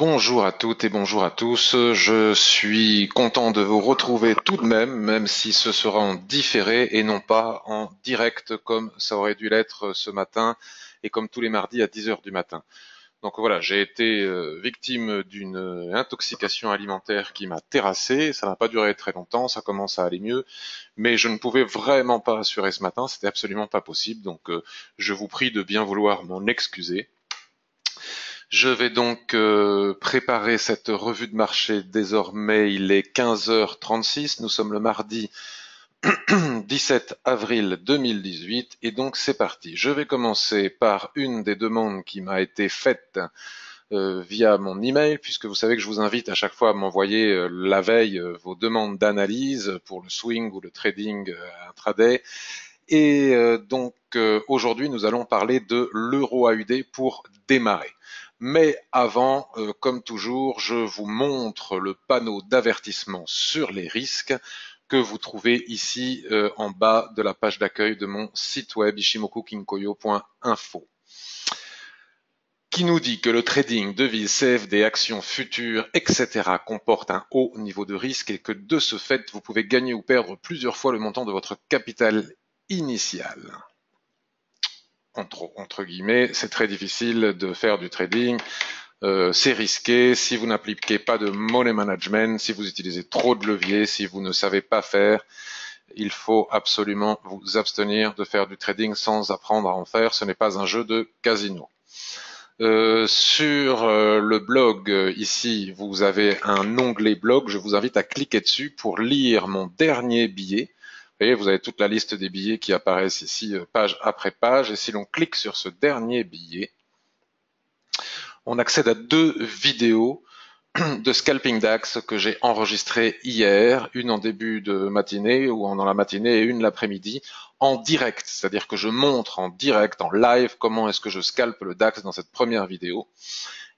Bonjour à toutes et bonjour à tous. Je suis content de vous retrouver tout de même, même si ce sera en différé et non pas en direct comme ça aurait dû l'être ce matin et comme tous les mardis à 10 heures du matin. Donc voilà, j'ai été victime d'une intoxication alimentaire qui m'a terrassé. Ça n'a pas duré très longtemps, ça commence à aller mieux, mais je ne pouvais vraiment pas assurer ce matin, c'était absolument pas possible. Donc je vous prie de bien vouloir m'en excuser. Je vais donc préparer cette revue de marché. Désormais, il est 15h36. Nous sommes le mardi 17 avril 2018 et donc c'est parti. Je vais commencer par une des demandes qui m'a été faite via mon email, puisque vous savez que je vous invite à chaque fois à m'envoyer la veille vos demandes d'analyse pour le swing ou le trading intraday. Et donc aujourd'hui, nous allons parler de l'euro AUD pour démarrer. Mais avant, comme toujours, je vous montre le panneau d'avertissement sur les risques que vous trouvez ici en bas de la page d'accueil de mon site web ishimokukinkoyo.info, qui nous dit que le trading, devises, CFD, actions futures, etc. comporte un haut niveau de risque et que de ce fait, vous pouvez gagner ou perdre plusieurs fois le montant de votre capital initial. Entre guillemets, c'est très difficile de faire du trading, c'est risqué, si vous n'appliquez pas de money management, si vous utilisez trop de leviers, si vous ne savez pas faire, il faut absolument vous abstenir de faire du trading sans apprendre à en faire, ce n'est pas un jeu de casino. Sur le blog ici, vous avez un onglet blog, je vous invite à cliquer dessus pour lire mon dernier billet. Vous voyez, vous avez toute la liste des billets qui apparaissent ici page après page, et si l'on clique sur ce dernier billet, on accède à deux vidéos de scalping DAX que j'ai enregistrées hier, une en début de matinée ou dans la matinée et une l'après-midi, en direct, c'est-à-dire que je montre en direct, en live, comment est-ce que je scalpe le DAX dans cette première vidéo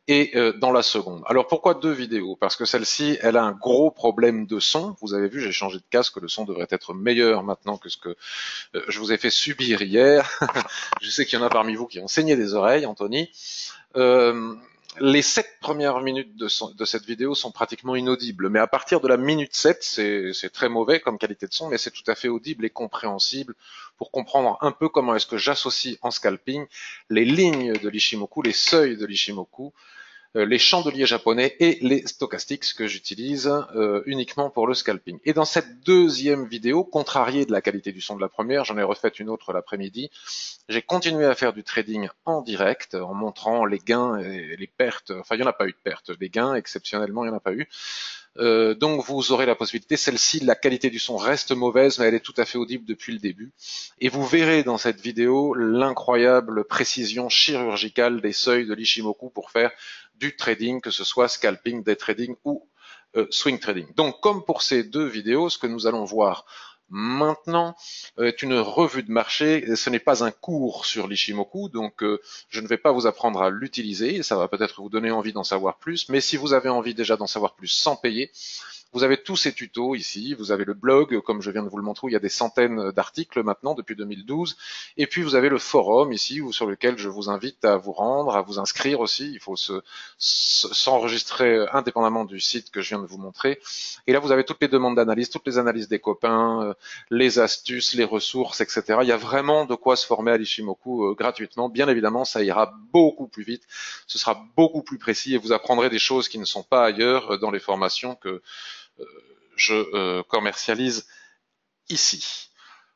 et dans la seconde. Alors pourquoi deux vidéos? Parce que celle-ci, elle a un gros problème de son. Vous avez vu, j'ai changé de casque, le son devrait être meilleur maintenant que ce que je vous ai fait subir hier. Je sais qu'il y en a parmi vous qui ont saigné des oreilles, Anthony. Euh, les 7 premières minutes de cette vidéo sont pratiquement inaudibles, mais à partir de la minute 7, c'est très mauvais comme qualité de son, mais c'est tout à fait audible et compréhensible pour comprendre un peu comment est-ce que j'associe en scalping les lignes de l'Ishimoku, les seuils de l'Ishimoku, les chandeliers japonais et les stochastiques que j'utilise uniquement pour le scalping. Et dans cette deuxième vidéo, contrariée de la qualité du son de la première, j'en ai refait une autre l'après-midi, j'ai continué à faire du trading en direct en montrant les gains et les pertes. Enfin, il n'y en a pas eu de pertes. Les gains, exceptionnellement, il n'y en a pas eu. Donc vous aurez la possibilité, celle-ci, la qualité du son reste mauvaise, mais elle est tout à fait audible depuis le début. Et vous verrez dans cette vidéo l'incroyable précision chirurgicale des seuils de l'Ishimoku pour faire du trading, que ce soit scalping, day trading ou swing trading. Donc comme pour ces deux vidéos, ce que nous allons voir maintenant est une revue de marché. Ce n'est pas un cours sur l'Ishimoku, donc je ne vais pas vous apprendre à l'utiliser. Ça va peut-être vous donner envie d'en savoir plus, mais si vous avez envie déjà d'en savoir plus sans payer, vous avez tous ces tutos ici, vous avez le blog, comme je viens de vous le montrer, où il y a des centaines d'articles maintenant depuis 2012, et puis vous avez le forum ici, sur lequel je vous invite à vous rendre, à vous inscrire aussi, il faut s'enregistrer indépendamment du site que je viens de vous montrer, et là vous avez toutes les demandes d'analyse, toutes les analyses des copains, les astuces, les ressources, etc. Il y a vraiment de quoi se former à l'Ishimoku gratuitement, bien évidemment ça ira beaucoup plus vite, ce sera beaucoup plus précis, et vous apprendrez des choses qui ne sont pas ailleurs dans les formations que je commercialise ici.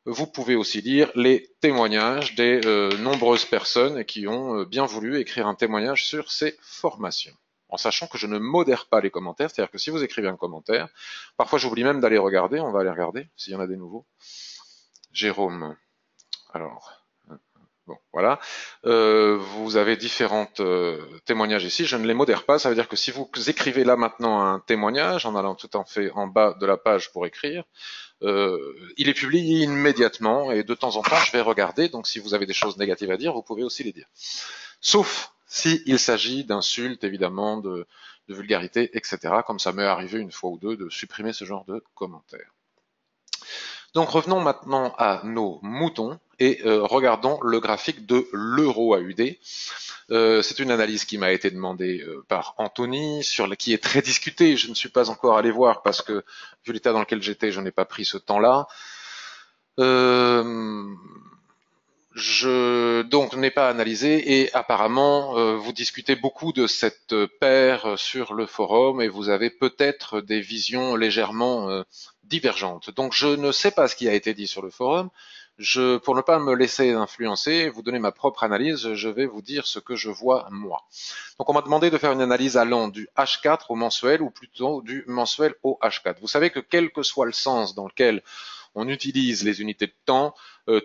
Vous pouvez aussi lire les témoignages des nombreuses personnes qui ont bien voulu écrire un témoignage sur ces formations. En sachant que je ne modère pas les commentaires, c'est-à-dire que si vous écrivez un commentaire, parfois j'oublie même d'aller regarder, on va aller regarder s'il y en a des nouveaux. Jérôme, alors, bon, voilà. Vous avez différents témoignages ici. Je ne les modère pas. Ça veut dire que si vous écrivez là maintenant un témoignage, en allant tout en fait en bas de la page pour écrire, il est publié immédiatement et de temps en temps, je vais regarder. Donc, si vous avez des choses négatives à dire, vous pouvez aussi les dire. Sauf s'il s'agit d'insultes, évidemment, de vulgarité, etc. Comme ça m'est arrivé une fois ou deux de supprimer ce genre de commentaires. Donc revenons maintenant à nos moutons Et regardons le graphique de l'euro AUD. C'est une analyse qui m'a été demandée par Anthony, qui est très discutée. Je ne suis pas encore allé voir parce que, vu l'état dans lequel j'étais, je n'ai pas pris ce temps-là. Je donc n'ai pas analysé et apparemment vous discutez beaucoup de cette paire sur le forum et vous avez peut-être des visions légèrement divergentes. Donc je ne sais pas ce qui a été dit sur le forum. Pour ne pas me laisser influencer et vous donner ma propre analyse, je vais vous dire ce que je vois moi. Donc on m'a demandé de faire une analyse allant du H4 au mensuel ou plutôt du mensuel au H4. Vous savez que quel que soit le sens dans lequel on utilise les unités de temps,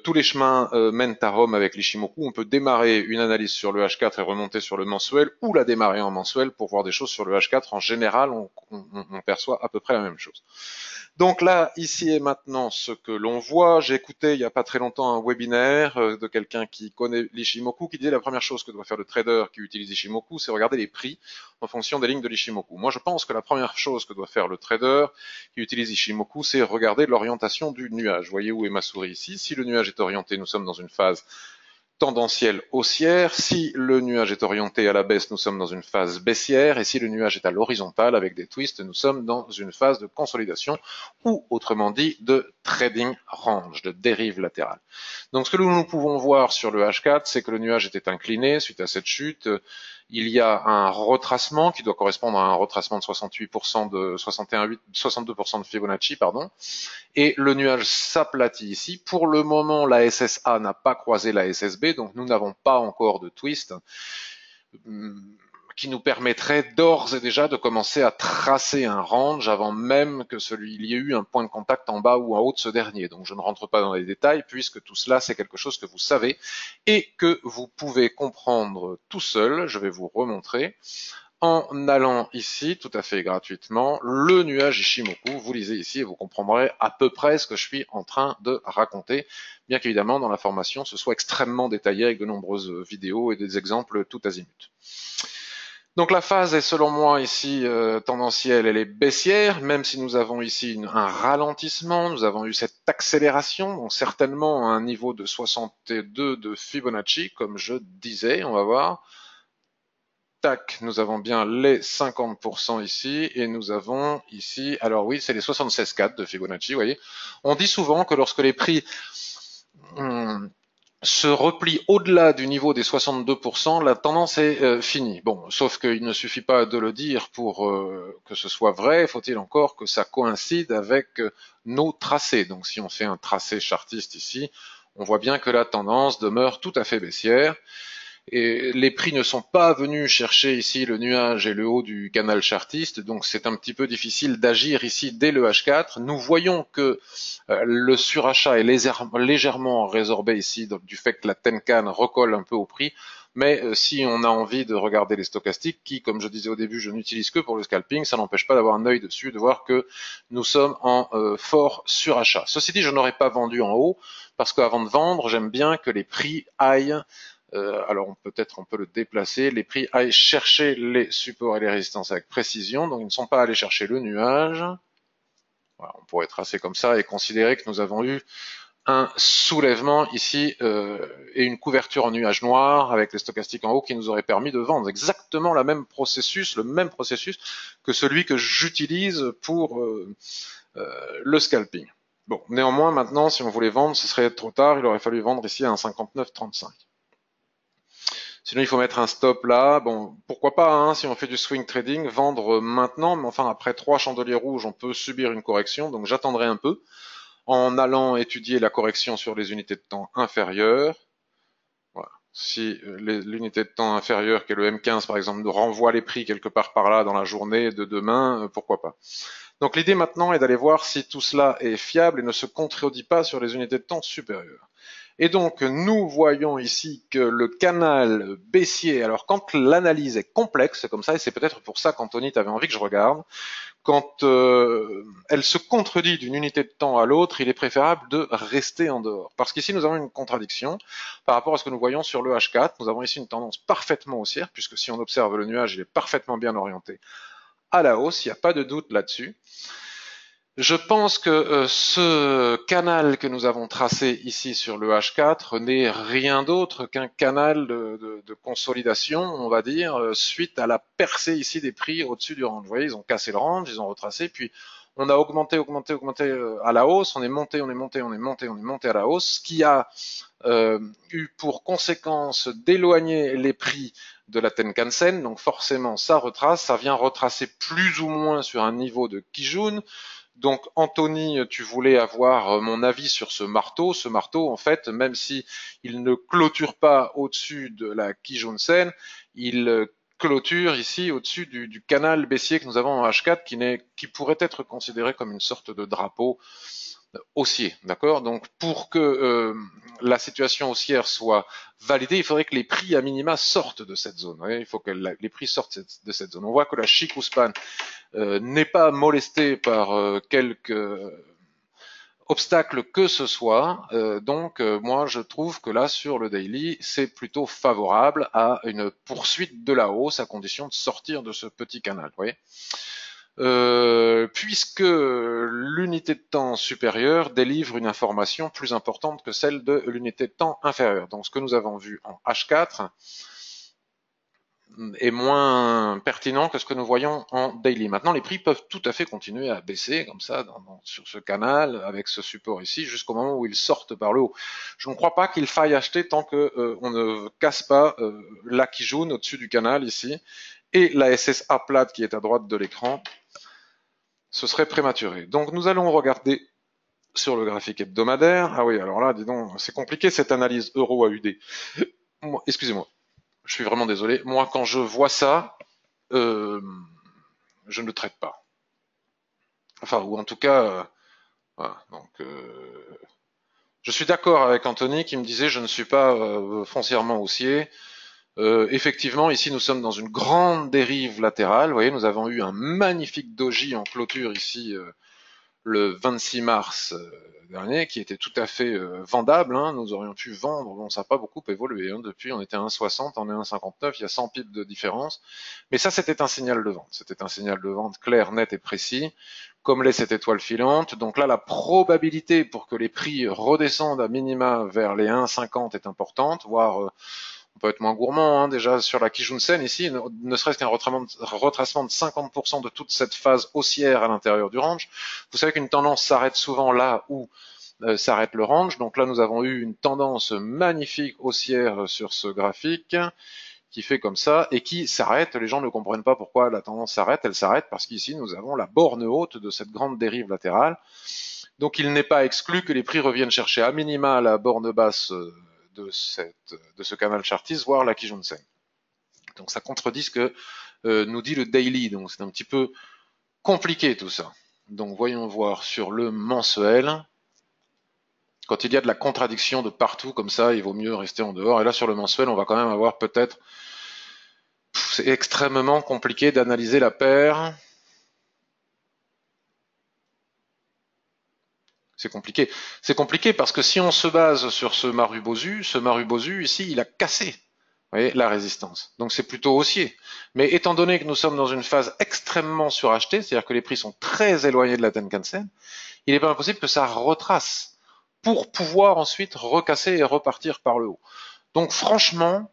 tous les chemins mènent à Rome avec l'Ishimoku. On peut démarrer une analyse sur le H4 et remonter sur le mensuel, ou la démarrer en mensuel pour voir des choses sur le H4. En général, on perçoit à peu près la même chose. Donc là, ici et maintenant, ce que l'on voit, j'ai écouté il n'y a pas très longtemps un webinaire de quelqu'un qui connaît l'Ishimoku qui disait la première chose que doit faire le trader qui utilise l'Ishimoku, c'est regarder les prix en fonction des lignes de l'Ishimoku. Moi, je pense que la première chose que doit faire le trader qui utilise l'Ishimoku, c'est regarder l'orientation du nuage. Vous voyez où est ma souris ici. Si le nuage est orienté, nous sommes dans une phase tendancielle haussière. Si le nuage est orienté à la baisse, nous sommes dans une phase baissière. Et si le nuage est à l'horizontale avec des twists, nous sommes dans une phase de consolidation ou autrement dit de trading range, de dérive latérale. Donc ce que nous pouvons voir sur le H4, c'est que le nuage était incliné suite à cette chute. Il y a un retracement qui doit correspondre à un retracement de 68% de 62% de Fibonacci, pardon. Et le nuage s'aplatit ici. Pour le moment, la SSA n'a pas croisé la SSB, donc nous n'avons pas encore de twist qui nous permettrait d'ores et déjà de commencer à tracer un range avant même que il y ait eu un point de contact en bas ou en haut de ce dernier. Donc je ne rentre pas dans les détails puisque tout cela c'est quelque chose que vous savez et que vous pouvez comprendre tout seul. Je vais vous remontrer en allant ici, tout à fait gratuitement, le nuage Ishimoku. Vous lisez ici et vous comprendrez à peu près ce que je suis en train de raconter, bien qu'évidemment dans la formation ce soit extrêmement détaillé avec de nombreuses vidéos et des exemples tout azimut. Donc la phase est selon moi ici tendancielle, elle est baissière, même si nous avons ici un ralentissement, nous avons eu cette accélération, donc certainement à un niveau de 62 de Fibonacci, comme je disais, on va voir. Tac, nous avons bien les 50% ici, et nous avons ici, alors oui, c'est les 76,4 de Fibonacci, vous voyez. On dit souvent que lorsque les prix se replient au-delà du niveau des 62%, la tendance est finie. Bon, sauf qu'il ne suffit pas de le dire pour que ce soit vrai, faut-il encore que ça coïncide avec nos tracés. Donc si on fait un tracé chartiste ici, on voit bien que la tendance demeure tout à fait baissière. Et les prix ne sont pas venus chercher ici le nuage et le haut du canal chartiste, donc c'est un petit peu difficile d'agir ici dès le H4. Nous voyons que le surachat est légèrement résorbé ici du fait que la Tenkan recolle un peu au prix, mais si on a envie de regarder les stochastiques, qui, comme je disais au début, je n'utilise que pour le scalping, ça n'empêche pas d'avoir un œil dessus, de voir que nous sommes en fort surachat. Ceci dit, je n'aurais pas vendu en haut, parce qu'avant de vendre, j'aime bien que les prix aillent alors peut-être on peut le déplacer, les prix aillent chercher les supports et les résistances avec précision, donc ils ne sont pas allés chercher le nuage. Voilà, on pourrait tracer comme ça et considérer que nous avons eu un soulèvement ici et une couverture en nuage noir avec les stochastiques en haut qui nous aurait permis de vendre exactement le même processus que celui que j'utilise pour le scalping. Bon, néanmoins maintenant si on voulait vendre ce serait trop tard, il aurait fallu vendre ici à un 59,35. Sinon, il faut mettre un stop là. Bon, pourquoi pas, hein, si on fait du swing trading, vendre maintenant, mais enfin, après 3 chandeliers rouges, on peut subir une correction, donc j'attendrai un peu en allant étudier la correction sur les unités de temps inférieures. Voilà. Si l'unité de temps inférieure, qui est le M15 par exemple, nous renvoie les prix quelque part par là dans la journée de demain, pourquoi pas. Donc l'idée maintenant est d'aller voir si tout cela est fiable et ne se contredit pas sur les unités de temps supérieures. Et donc, nous voyons ici que le canal baissier, alors quand l'analyse est complexe comme ça, et c'est peut-être pour ça qu'Anthony t'avait envie que je regarde, quand elle se contredit d'une unité de temps à l'autre, il est préférable de rester en dehors. Parce qu'ici, nous avons une contradiction par rapport à ce que nous voyons sur le H4. Nous avons ici une tendance parfaitement haussière, puisque si on observe le nuage, il est parfaitement bien orienté à la hausse, il n'y a pas de doute là-dessus. Je pense que ce canal que nous avons tracé ici sur le H4 n'est rien d'autre qu'un canal de consolidation, on va dire, suite à la percée ici des prix au-dessus du range. Vous voyez, ils ont cassé le range, ils ont retracé, puis on a augmenté, augmenté, augmenté à la hausse, on est monté, on est monté, on est monté, on est monté à la hausse, ce qui a eu pour conséquence d'éloigner les prix de la Tenkan-sen, donc forcément ça retrace, ça vient retracer plus ou moins sur un niveau de Kijun. Donc Anthony, tu voulais avoir mon avis sur ce marteau. Ce marteau, en fait, même si il ne clôture pas au-dessus de la Kijun-sen, il clôture ici au-dessus du canal baissier que nous avons en H4 qui pourrait être considéré comme une sorte de drapeau haussier, d'accord? Donc pour que la situation haussière soit validée, il faudrait que les prix à minima sortent de cette zone. Il faut que les prix sortent de cette zone. On voit que la Chikuspan n'est pas molesté par quelque obstacle que ce soit. Moi, je trouve que là, sur le daily, c'est plutôt favorable à une poursuite de la hausse à condition de sortir de ce petit canal. Vous voyez, puisque l'unité de temps supérieure délivre une information plus importante que celle de l'unité de temps inférieure. Donc, ce que nous avons vu en H4, est moins pertinent que ce que nous voyons en daily. Maintenant, les prix peuvent tout à fait continuer à baisser comme ça sur ce canal avec ce support ici jusqu'au moment où ils sortent par le haut. Je ne crois pas qu'il faille acheter tant que on ne casse pas la Kijun au-dessus du canal ici et la SSA plate qui est à droite de l'écran. Ce serait prématuré. Donc nous allons regarder sur le graphique hebdomadaire. Ah oui, alors là, dis donc, c'est compliqué cette analyse euro AUD. Excusez-moi. Je suis vraiment désolé. Moi, quand je vois ça, euh, je ne le traite pas. Enfin, ou en tout cas, voilà. Donc, je suis d'accord avec Anthony qui me disait je ne suis pas foncièrement haussier. Effectivement, ici nous sommes dans une grande dérive latérale. Vous voyez, nous avons eu un magnifique doji en clôture ici le 26 mars dernier, qui était tout à fait vendable. Hein. Nous aurions pu vendre, bon, ça n'a pas beaucoup évolué. Hein. Depuis, on était à 1,60, on est à 1,59, il y a 100 pips de différence. Mais ça, c'était un signal de vente. C'était un signal de vente clair, net et précis, comme l'est cette étoile filante. Donc là, la probabilité pour que les prix redescendent à minima vers les 1,50 est importante, voire on peut être moins gourmand, hein, déjà sur la Kijun-sen ici, ne serait-ce qu'un retracement de 50% de toute cette phase haussière à l'intérieur du range. Vous savez qu'une tendance s'arrête souvent là où s'arrête le range. Donc là, nous avons eu une tendance magnifique haussière sur ce graphique qui fait comme ça et qui s'arrête. Les gens ne comprennent pas pourquoi la tendance s'arrête. Elle s'arrête parce qu'ici, nous avons la borne haute de cette grande dérive latérale. Donc il n'est pas exclu que les prix reviennent chercher à minima la borne basse de ce canal chartiste, voire la Kijun-sen. Donc ça contredit ce que nous dit le daily. Donc c'est un petit peu compliqué tout ça. Donc voyons voir sur le mensuel. Quand il y a de la contradiction de partout comme ça, il vaut mieux rester en dehors. Et là sur le mensuel, on va quand même avoir peut-être... C'est extrêmement compliqué d'analyser la paire. C'est compliqué. C'est compliqué parce que si on se base sur ce Marubozu ici, il a cassé, vous voyez, la résistance. Donc c'est plutôt haussier. Mais étant donné que nous sommes dans une phase extrêmement surachetée, c'est-à-dire que les prix sont très éloignés de la Tenkan-sen, il n'est pas impossible que ça retrace pour pouvoir ensuite recasser et repartir par le haut. Donc franchement,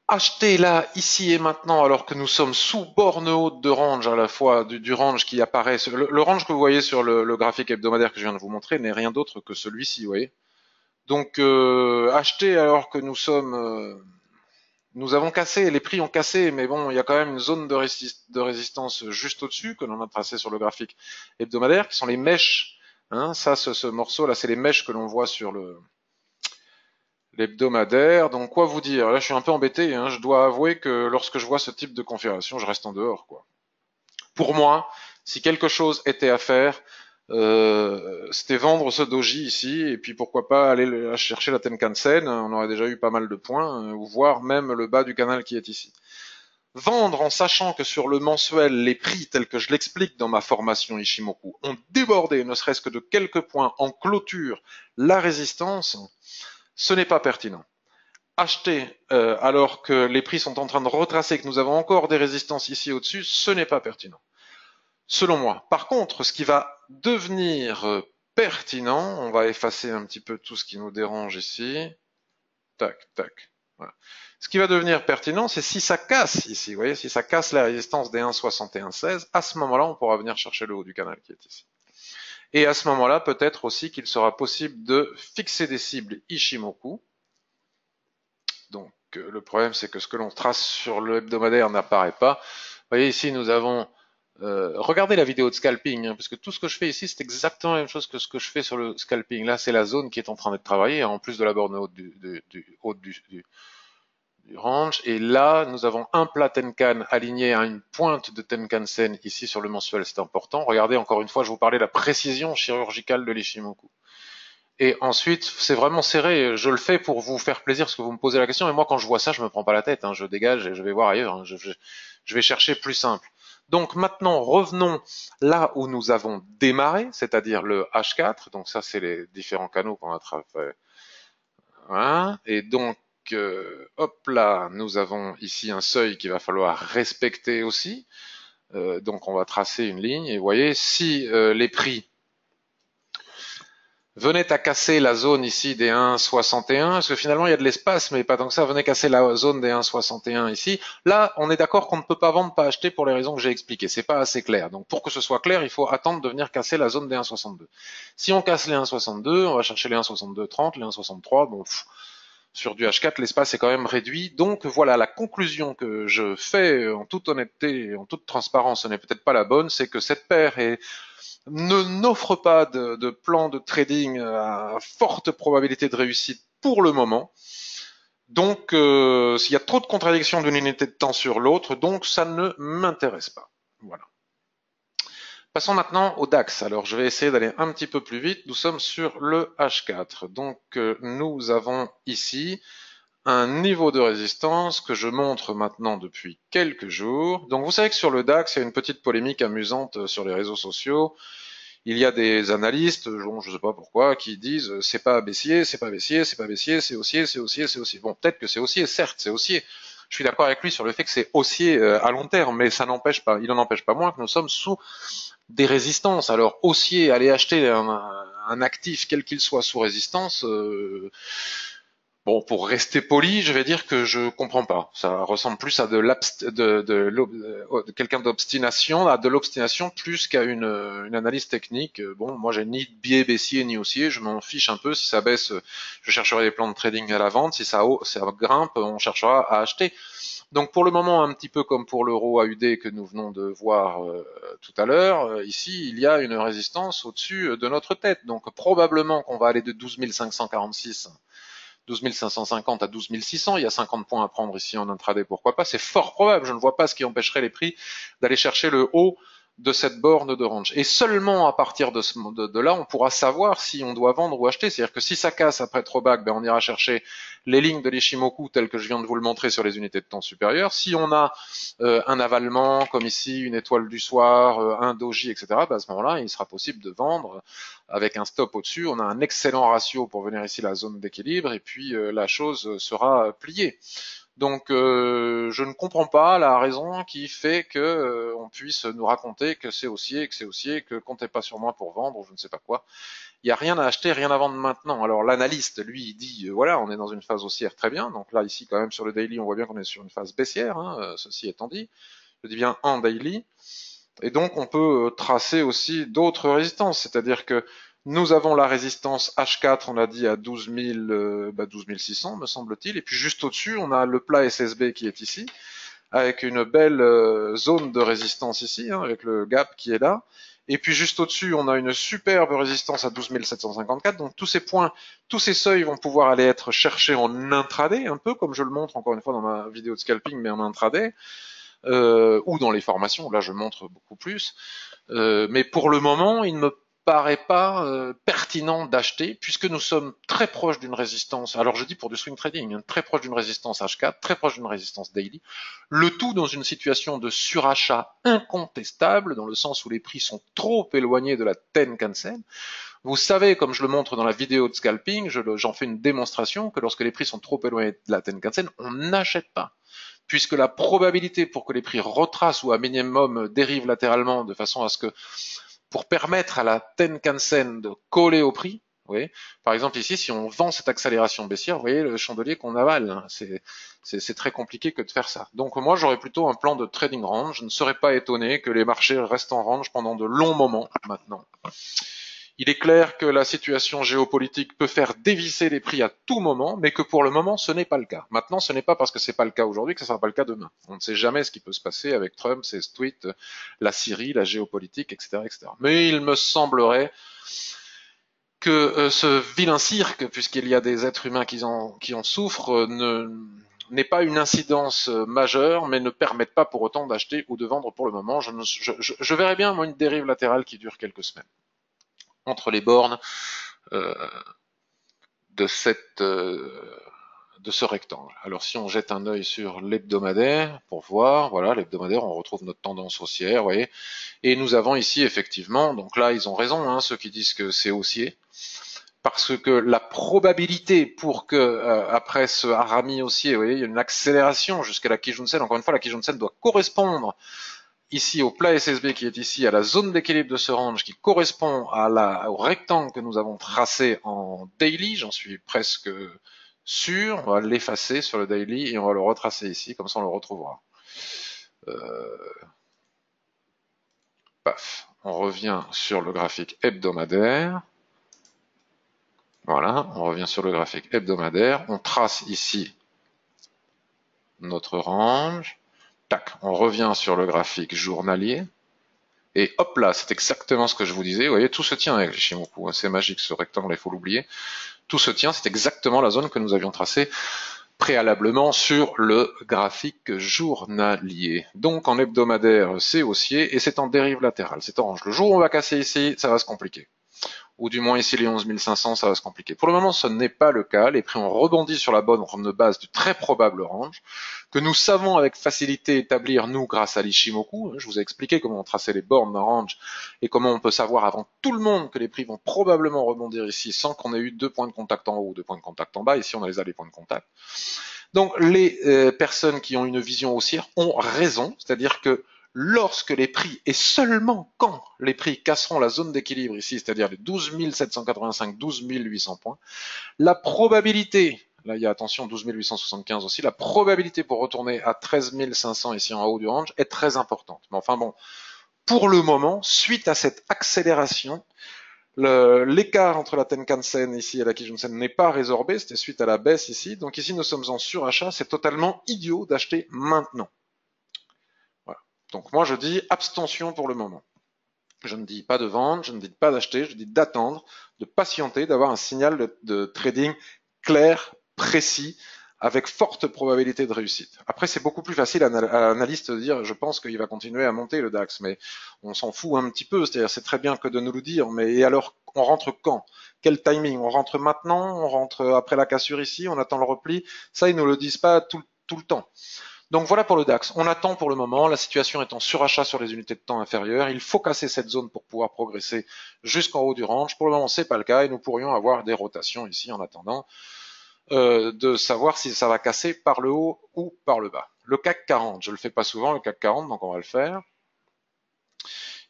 acheter là, ici et maintenant, alors que nous sommes sous borne haute de range à la fois du range qui apparaît. Le range que vous voyez sur le graphique hebdomadaire que je viens de vous montrer n'est rien d'autre que celui-ci, vous voyez. Donc acheter alors que nous avons cassé, les prix ont cassé, mais bon, il y a quand même une zone de résistance juste au-dessus que l'on a tracé sur le graphique hebdomadaire, qui sont les mèches. Hein, ça, ce morceau-là, c'est les mèches que l'on voit sur l'hebdomadaire. Donc quoi vous dire? Là, je suis un peu embêté. Hein. Je dois avouer que lorsque je vois ce type de configuration, je reste en dehors, quoi. Pour moi, si quelque chose était à faire, c'était vendre ce doji ici, et puis pourquoi pas aller chercher la Tenkan-sen. On aurait déjà eu pas mal de points, ou voir même le bas du canal qui est ici. Vendre en sachant que sur le mensuel, les prix tels que je l'explique dans ma formation Ishimoku ont débordé, ne serait-ce que de quelques points en clôture, la résistance, ce n'est pas pertinent. Acheter alors que les prix sont en train de retracer, que nous avons encore des résistances ici au-dessus, ce n'est pas pertinent. selon moi. Par contre, ce qui va devenir pertinent, on va effacer un petit peu tout ce qui nous dérange ici. Tac, tac. Voilà. Ce qui va devenir pertinent, c'est si ça casse ici. Vous voyez, si ça casse la résistance des 1,6116, à ce moment-là, on pourra venir chercher le haut du canal qui est ici. Et à ce moment-là, peut-être aussi qu'il sera possible de fixer des cibles Ishimoku. Donc, le problème, c'est que ce que l'on trace sur le hebdomadaire n'apparaît pas. Vous voyez, ici, nous avons... regardez la vidéo de scalping, hein, parce que tout ce que je fais ici, c'est exactement la même chose que ce que je fais sur le scalping. Là, c'est la zone qui est en train d'être travaillée, en plus de la borne haute du range. Et là, nous avons un plat Tenkan aligné à une pointe de Tenkan-sen ici sur le mensuel, c'est important. Regardez, encore une fois, je vous parlais de la précision chirurgicale de l'Ishimoku. Et ensuite, c'est vraiment serré. Je le fais pour vous faire plaisir parce que vous me posez la question. Et moi, quand je vois ça, je me prends pas la tête. Hein. Je dégage et je vais voir ailleurs. Hein. Je vais chercher plus simple. Donc maintenant, revenons là où nous avons démarré, c'est-à-dire le H4. Donc ça, c'est les différents canaux qu'on a travaillé. Voilà. Et donc, hop là, nous avons ici un seuil qu'il va falloir respecter aussi. Donc on va tracer une ligne. Et vous voyez, si les prix venait à casser la zone ici des 1,61, parce que finalement il y a de l'espace, mais pas tant que ça, venait casser la zone des 1,61 ici. Là, on est d'accord qu'on ne peut pas vendre, pas acheter pour les raisons que j'ai expliquées. C'est pas assez clair. Donc pour que ce soit clair, il faut attendre de venir casser la zone des 1,62. Si on casse les 1,62, on va chercher les 1,62,30, les 1,63. Bon, sur du H4, l'espace est quand même réduit. Donc voilà, la conclusion que je fais en toute honnêteté, en toute transparence, ce n'est peut-être pas la bonne, c'est que cette paire n'offre pas de plan de trading à forte probabilité de réussite pour le moment. Donc, s'il y a trop de contradictions d'une unité de temps sur l'autre, donc ça ne m'intéresse pas. Voilà. Passons maintenant au DAX. Alors, je vais essayer d'aller un petit peu plus vite. Nous sommes sur le H4. Donc, nous avons ici un niveau de résistance que je montre maintenant depuis quelques jours. Donc, vous savez que sur le DAX, il y a une petite polémique amusante sur les réseaux sociaux. Il y a des analystes, je ne sais pas pourquoi, qui disent c'est pas baissier, c'est pas baissier, c'est pas baissier, c'est haussier, c'est haussier, c'est haussier. Bon, peut-être que c'est haussier, certes, c'est haussier. Je suis d'accord avec lui sur le fait que c'est haussier à long terme, mais ça n'empêche pas, il n'en empêche pas moins que nous sommes sous des résistances. Alors haussier, aller acheter un actif quel qu'il soit sous résistance, bon, pour rester poli, je vais dire que je comprends pas. Ça ressemble plus à de quelqu'un d'obstination, à de l'obstination plus qu'à une analyse technique. Bon, moi j'ai ni biais baissier ni haussier, je m'en fiche un peu. Si ça baisse, je chercherai des plans de trading à la vente. Si ça grimpe, on cherchera à acheter. Donc pour le moment, un petit peu comme pour l'euro AUD que nous venons de voir tout à l'heure, ici il y a une résistance au-dessus de notre tête. Donc probablement qu'on va aller de 12 546 12 550 à 12 600, il y a 50 points à prendre ici en intraday, pourquoi pas, c'est fort probable, je ne vois pas ce qui empêcherait les prix d'aller chercher le haut de cette borne de range. Et seulement à partir de là, on pourra savoir si on doit vendre ou acheter. C'est-à-dire que si ça casse après trop bas, ben on ira chercher les lignes de l'Ishimoku telles que je viens de vous le montrer sur les unités de temps supérieures. Si on a un avalement, comme ici, une étoile du soir, un doji, etc., ben à ce moment-là, il sera possible de vendre avec un stop au-dessus. On a un excellent ratio pour venir ici la zone d'équilibre et puis la chose sera pliée. Donc je ne comprends pas la raison qui fait que on puisse nous raconter que c'est haussier, que comptez pas sur moi pour vendre ou je ne sais pas quoi. Il n'y a rien à acheter, rien à vendre maintenant. Alors l'analyste, lui, il dit voilà, on est dans une phase haussière, très bien. Donc là, ici, quand même, sur le daily, on voit bien qu'on est sur une phase baissière, hein, ceci étant dit. Je dis bien en daily. Et donc on peut tracer aussi d'autres résistances, c'est-à-dire que nous avons la résistance H4, on l'a dit, à 12 600, me semble-t-il, et puis juste au-dessus, on a le plat SSB qui est ici, avec une belle zone de résistance ici, hein, avec le gap qui est là, et puis juste au-dessus, on a une superbe résistance à 12 754, donc tous ces points, tous ces seuils vont pouvoir aller être cherchés en intraday, un peu comme je le montre encore une fois dans ma vidéo de scalping, mais en intraday, ou dans les formations, là je montre beaucoup plus. Mais pour le moment, il ne me paraît pas pertinent d'acheter puisque nous sommes très proches d'une résistance. Alors je dis pour du swing trading, hein, très proche d'une résistance H4, très proche d'une résistance daily. Le tout dans une situation de surachat incontestable dans le sens où les prix sont trop éloignés de la Tenkan-sen. Vous savez, comme je le montre dans la vidéo de scalping, j'en fais une démonstration que lorsque les prix sont trop éloignés de la Tenkan-sen, on n'achète pas puisque la probabilité pour que les prix retracent ou à minimum dérivent latéralement de façon à ce que, pour permettre à la Tenkan-sen de coller au prix, vous voyez, par exemple ici, si on vend cette accélération baissière, vous voyez le chandelier qu'on avale, hein, c'est très compliqué que de faire ça. Donc moi, j'aurais plutôt un plan de trading range. Je ne serais pas étonné que les marchés restent en range pendant de longs moments maintenant. Il est clair que la situation géopolitique peut faire dévisser les prix à tout moment, mais que pour le moment, ce n'est pas le cas. Maintenant, ce n'est pas parce que c'est pas le cas aujourd'hui que ce sera pas le cas demain. On ne sait jamais ce qui peut se passer avec Trump, ses tweets, la Syrie, la géopolitique, etc., etc. Mais il me semblerait que ce vilain cirque, puisqu'il y a des êtres humains qui en souffrent, n'est pas une incidence majeure, mais ne permettent pas pour autant d'acheter ou de vendre pour le moment. Je verrais bien, moi, une dérive latérale qui dure quelques semaines entre les bornes euh, de ce rectangle. Alors si on jette un œil sur l'hebdomadaire pour voir, voilà, l'hebdomadaire, on retrouve notre tendance haussière, vous voyez, et nous avons ici effectivement, donc là ils ont raison, hein, ceux qui disent que c'est haussier, parce que la probabilité pour que après ce harami haussier, vous voyez, il y a une accélération jusqu'à la Kijun-sen. Encore une fois, la Kijun-sen doit correspondre ici au plat SSB qui est ici à la zone d'équilibre de ce range qui correspond au rectangle que nous avons tracé en daily, j'en suis presque sûr. On va l'effacer sur le daily et on va le retracer ici, comme ça on le retrouvera. Paf, on revient sur le graphique hebdomadaire. Voilà, on revient sur le graphique hebdomadaire. On trace ici notre range. Tac, on revient sur le graphique journalier. Et hop là, c'est exactement ce que je vous disais. Vous voyez, tout se tient avec les Shimoku. C'est magique ce rectangle, il faut l'oublier. Tout se tient, c'est exactement la zone que nous avions tracée préalablement sur le graphique journalier. Donc en hebdomadaire, c'est haussier et c'est en dérive latérale, c'est orange. Le jour où on va casser ici, ça va se compliquer. Ou du moins ici les 11 500, ça va se compliquer. Pour le moment, ce n'est pas le cas. Les prix ont rebondi sur la bonne base du très probable range, que nous savons avec facilité établir, nous, grâce à l'Ishimoku. Je vous ai expliqué comment on traçait les bornes d'un range et comment on peut savoir avant tout le monde que les prix vont probablement rebondir ici sans qu'on ait eu 2 points de contact en haut ou 2 points de contact en bas. Ici, on a les points de contact. Donc, les personnes qui ont une vision haussière ont raison, c'est-à-dire que lorsque les prix, et seulement quand les prix casseront la zone d'équilibre ici, c'est-à-dire les 12 785, 12 800 points, la probabilité, là il y a attention 12 875 aussi, la probabilité pour retourner à 13 500 ici en haut du range est très importante. Mais enfin bon, pour le moment, suite à cette accélération, l'écart entre la Tenkan-sen ici et la Kijun-sen n'est pas résorbé, c'était suite à la baisse ici, donc ici nous sommes en surachat, c'est totalement idiot d'acheter maintenant. Donc moi je dis abstention pour le moment. Je ne dis pas de vendre, je ne dis pas d'acheter, je dis d'attendre, de patienter, d'avoir un signal de trading clair, précis, avec forte probabilité de réussite. Après, c'est beaucoup plus facile à l'analyste de dire je pense qu'il va continuer à monter le DAX, mais on s'en fout un petit peu, c'est-à-dire c'est très bien que de nous le dire, mais et alors on rentre quand? Quel timing? On rentre maintenant? On rentre après la cassure ici? On attend le repli? Ça, ils ne nous le disent pas tout le temps. Donc voilà pour le DAX. On attend pour le moment. La situation est en surachat sur les unités de temps inférieures. Il faut casser cette zone pour pouvoir progresser jusqu'en haut du range. Pour le moment, c'est pas le cas et nous pourrions avoir des rotations ici en attendant de savoir si ça va casser par le haut ou par le bas. Le CAC 40, je le fais pas souvent, le CAC 40, donc on va le faire.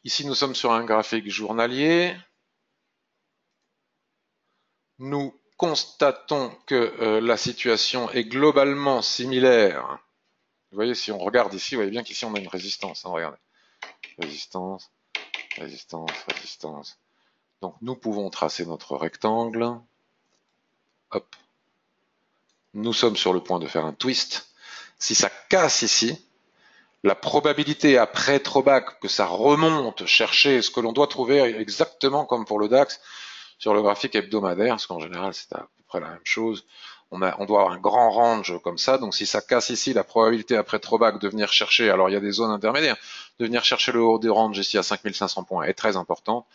Ici, nous sommes sur un graphique journalier. Nous constatons que la situation est globalement similaire. Vous voyez, si on regarde ici, vous voyez bien qu'ici on a une résistance. Hein, regardez. Résistance, résistance, résistance. Donc nous pouvons tracer notre rectangle. Hop. Nous sommes sur le point de faire un twist. Si ça casse ici, la probabilité après Trobac que ça remonte chercher ce que l'on doit trouver exactement comme pour le DAX sur le graphique hebdomadaire, parce qu'en général c'est à peu près la même chose. On doit avoir un grand range comme ça, donc si ça casse ici, la probabilité après Trobac de venir chercher, alors il y a des zones intermédiaires, de venir chercher le haut des range ici à 5500 points est très importante.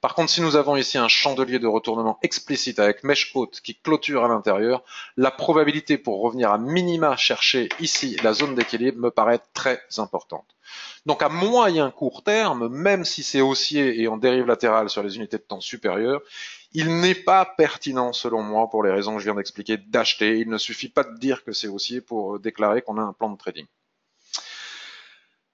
Par contre, si nous avons ici un chandelier de retournement explicite avec mèche haute qui clôture à l'intérieur, la probabilité pour revenir à minima chercher ici la zone d'équilibre me paraît très importante. Donc à moyen court terme, même si c'est haussier et en dérive latérale sur les unités de temps supérieures, Il n'est pas pertinent, selon moi, pour les raisons que je viens d'expliquer, d'acheter. Il ne suffit pas de dire que c'est haussier pour déclarer qu'on a un plan de trading.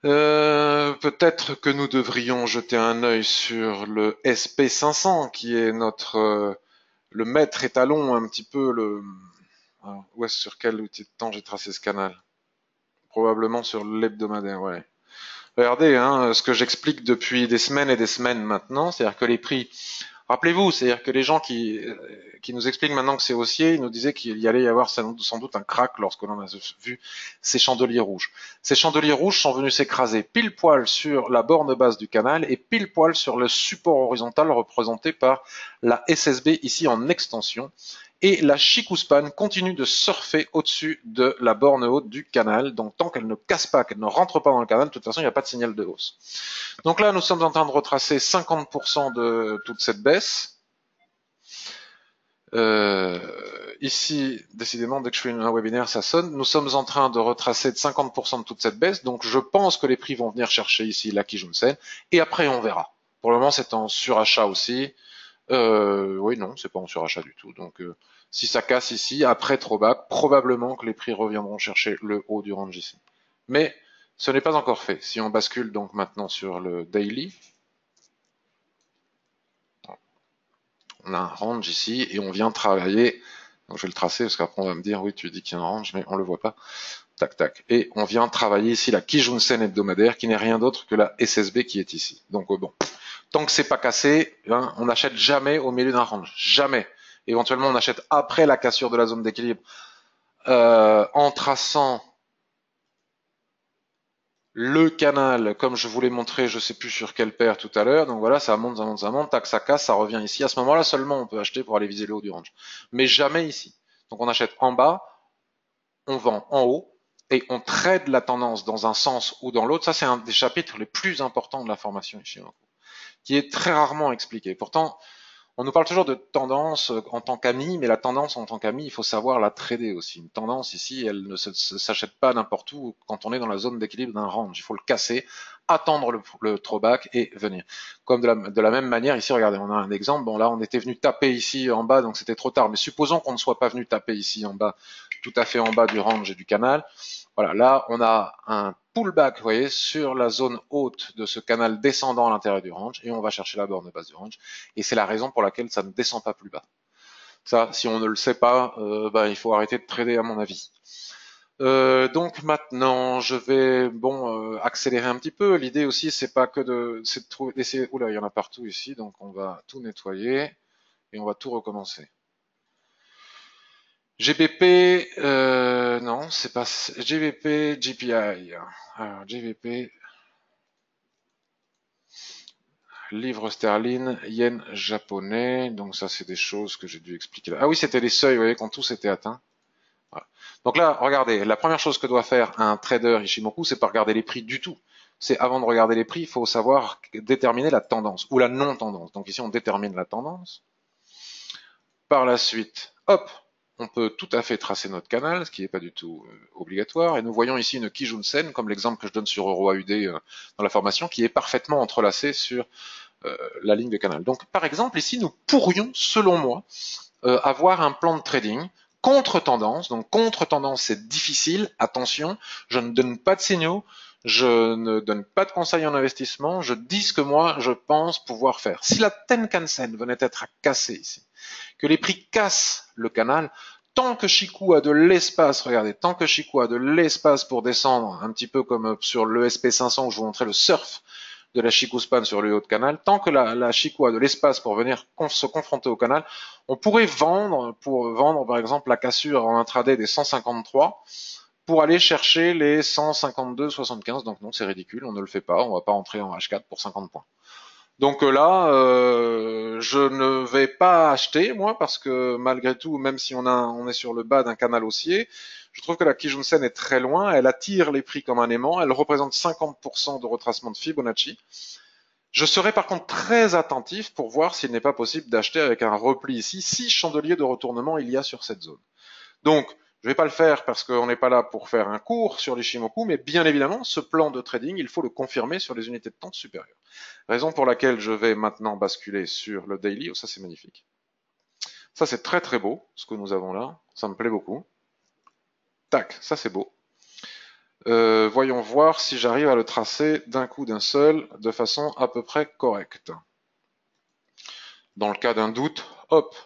Peut-être que nous devrions jeter un œil sur le SP500, qui est notre le maître étalon, un petit peu le. Alors, sur quel outil de temps j'ai tracé ce canal? Probablement sur l'hebdomadaire, ouais. Regardez, hein, ce que j'explique depuis des semaines et des semaines maintenant, c'est-à-dire que les prix. Rappelez-vous, c'est-à-dire que les gens qui nous expliquent maintenant que c'est haussier, ils nous disaient qu'il y allait y avoir sans doute un crack lorsque l'on a vu ces chandeliers rouges. Ces chandeliers rouges sont venus s'écraser pile poil sur la borne basse du canal et pile poil sur le support horizontal représenté par la SSB ici en extension. Et la Chicouspan continue de surfer au-dessus de la borne haute du canal. Donc tant qu'elle ne casse pas, qu'elle ne rentre pas dans le canal, de toute façon, il n'y a pas de signal de hausse. Donc là, nous sommes en train de retracer 50% de toute cette baisse. Ici, décidément, dès que je fais un webinaire, ça sonne. Nous sommes en train de retracer de 50% de toute cette baisse. Donc je pense que les prix vont venir chercher ici la Kijun-sen. Et après, on verra. Pour le moment, c'est en surachat aussi. Oui, non, c'est pas en surachat du tout. Donc si ça casse ici, après trop bas, probablement que les prix reviendront chercher le haut du range ici. Mais ce n'est pas encore fait. Si on bascule donc maintenant sur le daily, on a un range ici et on vient travailler. Donc je vais le tracer parce qu'après on va me dire oui tu dis qu'il y a un range mais on le voit pas. Tac tac. Et on vient travailler ici la Kijun-sen hebdomadaire qui n'est rien d'autre que la SSB qui est ici. Donc bon, tant que c'est pas cassé, hein, on n'achète jamais au milieu d'un range, jamais. Éventuellement on achète après la cassure de la zone d'équilibre en traçant le canal, comme je vous l'ai montré, je sais plus sur quelle paire tout à l'heure, donc voilà, ça monte, ça monte, ça monte, tac, ça casse, ça revient ici. À ce moment-là seulement, on peut acheter pour aller viser le haut du range. Mais jamais ici. Donc on achète en bas, on vend en haut, et on trade la tendance dans un sens ou dans l'autre. Ça, c'est un des chapitres les plus importants de la formation Ishimoku, qui est très rarement expliqué. Pourtant, on nous parle toujours de tendance en tant qu'ami, mais la tendance en tant qu'ami, il faut savoir la trader aussi. Une tendance ici, elle ne s'achète pas n'importe où quand on est dans la zone d'équilibre d'un range. Il faut le casser, attendre le throwback et venir. Comme de la même manière, ici, regardez, on a un exemple. Bon, là, on était venu taper ici en bas, donc c'était trop tard. Mais supposons qu'on ne soit pas venu taper ici en bas, tout à fait en bas du range et du canal. Voilà, là, on a un pullback, vous voyez, sur la zone haute de ce canal descendant à l'intérieur du range, et on va chercher la borne basse du range. Et c'est la raison pour laquelle ça ne descend pas plus bas. Ça, si on ne le sait pas, il faut arrêter de trader à mon avis. Donc maintenant, je vais accélérer un petit peu. L'idée aussi, c'est pas que c'est de trouver, d'essayer. Oula, il y en a partout ici, donc on va tout nettoyer et on va tout recommencer. GBP, non, c'est pas GBP, GPI. Alors GBP, livre sterling, yen japonais. Donc ça, c'est des choses que j'ai dû expliquer là. Ah oui, c'était les seuils, vous voyez, quand tous étaient atteints. Voilà. Donc là, regardez, la première chose que doit faire un trader Ishimoku, c'est pas regarder les prix du tout. C'est avant de regarder les prix, il faut savoir déterminer la tendance ou la non-tendance. Donc ici, on détermine la tendance. Par la suite, hop, on peut tout à fait tracer notre canal, ce qui n'est pas du tout obligatoire. Et nous voyons ici une Kijun-sen, comme l'exemple que je donne sur EuroAUD dans la formation, qui est parfaitement entrelacée sur la ligne de canal. Donc, par exemple, ici, nous pourrions, selon moi, avoir un plan de trading contre-tendance. Donc, contre-tendance, c'est difficile. Attention, je ne donne pas de signaux, je ne donne pas de conseils en investissement, je dis ce que moi, je pense pouvoir faire. Si la Tenkan-sen venait être à casser ici, que les prix cassent le canal, tant que Chikou a de l'espace, regardez, tant que Chikou a de l'espace pour descendre, un petit peu comme sur le SP500 où je vous montrais le surf de la Chikou-span sur le haut de canal, tant que la Chikou a de l'espace pour venir se confronter au canal, on pourrait vendre, pour vendre par exemple la cassure en intraday des 153 pour aller chercher les 152,75. Donc non, c'est ridicule, on ne le fait pas, on ne va pas entrer en H4 pour 50 points. Donc là, je ne vais pas acheter, moi, parce que malgré tout, même si on est sur le bas d'un canal haussier, je trouve que la Kijun-sen est très loin, elle attire les prix comme un aimant, elle représente 50% de retracement de Fibonacci. Je serai par contre très attentif pour voir s'il n'est pas possible d'acheter avec un repli ici, 6 chandeliers de retournement il y a sur cette zone. Donc, je ne vais pas le faire parce qu'on n'est pas là pour faire un cours sur l'Ishimoku, mais bien évidemment, ce plan de trading, il faut le confirmer sur les unités de temps supérieures. Raison pour laquelle je vais maintenant basculer sur le daily. Oh, ça c'est magnifique. Ça, c'est très très beau, ce que nous avons là. Ça me plaît beaucoup. Tac, ça c'est beau. Voyons voir si j'arrive à le tracer d'un coup d'un seul, de façon à peu près correcte. Dans le cas d'un doute, hop,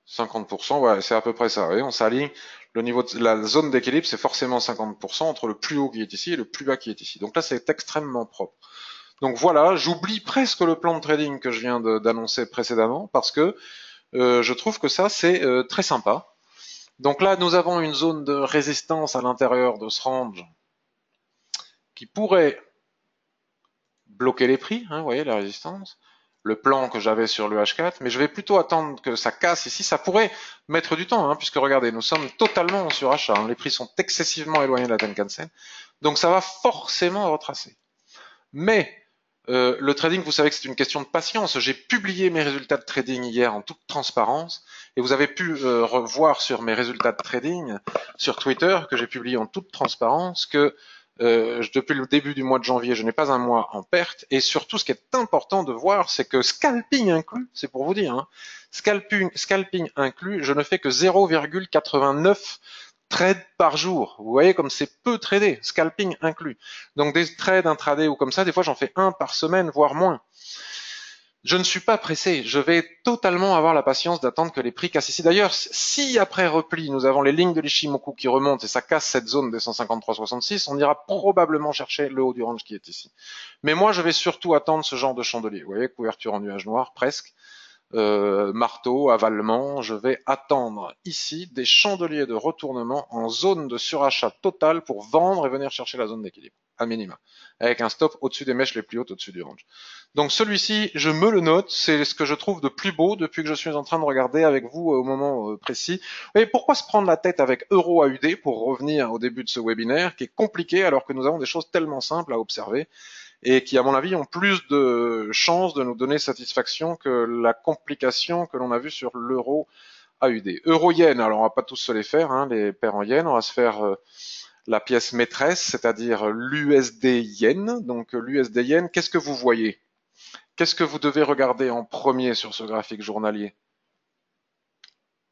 50%, ouais, c'est à peu près ça. Vous voyez, on s'aligne. Le niveau de la zone d'équilibre, c'est forcément 50% entre le plus haut qui est ici et le plus bas qui est ici. Donc là, c'est extrêmement propre. Donc voilà, j'oublie presque le plan de trading que je viens d'annoncer précédemment parce que je trouve que ça, c'est très sympa. Donc là, nous avons une zone de résistance à l'intérieur de ce range qui pourrait bloquer les prix, hein, vous voyez la résistance, le plan que j'avais sur le H4, mais je vais plutôt attendre que ça casse ici. Ça pourrait mettre du temps, hein, puisque regardez, nous sommes totalement en surachat, hein, les prix sont excessivement éloignés de la Tenkan-sen, donc ça va forcément retracer. Mais le trading, vous savez que c'est une question de patience. J'ai publié mes résultats de trading hier en toute transparence et vous avez pu revoir sur mes résultats de trading sur Twitter que j'ai publié en toute transparence que depuis le début du mois de janvier, je n'ai pas un mois en perte et surtout ce qui est important de voir, c'est que scalping inclus, c'est pour vous dire, hein, scalping inclus, je ne fais que 0,89 trades par jour. Vous voyez comme c'est peu tradé, scalping inclus. Donc des trades intraday ou comme ça, des fois j'en fais un par semaine, voire moins. Je ne suis pas pressé, je vais totalement avoir la patience d'attendre que les prix cassent ici. D'ailleurs, si après repli, nous avons les lignes de l'Ishimoku qui remontent et ça casse cette zone des 153,66, on ira probablement chercher le haut du range qui est ici. Mais moi, je vais surtout attendre ce genre de chandelier. Vous voyez, couverture en nuage noir, presque. Marteau, avalement, je vais attendre ici des chandeliers de retournement en zone de surachat total pour vendre et venir chercher la zone d'équilibre, à minima, avec un stop au-dessus des mèches les plus hautes au-dessus du range. Donc celui-ci, je me le note, c'est ce que je trouve de plus beau depuis que je suis en train de regarder avec vous au moment précis. Et pourquoi se prendre la tête avec Euro AUD pour revenir au début de ce webinaire qui est compliqué alors que nous avons des choses tellement simples à observer et qui, à mon avis, ont plus de chances de nous donner satisfaction que la complication que l'on a vue sur l'euro AUD. Euro-yen, alors on va pas tous se les faire, hein, les paires en yen, on va se faire la pièce maîtresse, c'est-à-dire l'USD yen. Donc l'USD yen, qu'est-ce que vous voyez? Qu'est-ce que vous devez regarder en premier sur ce graphique journalier?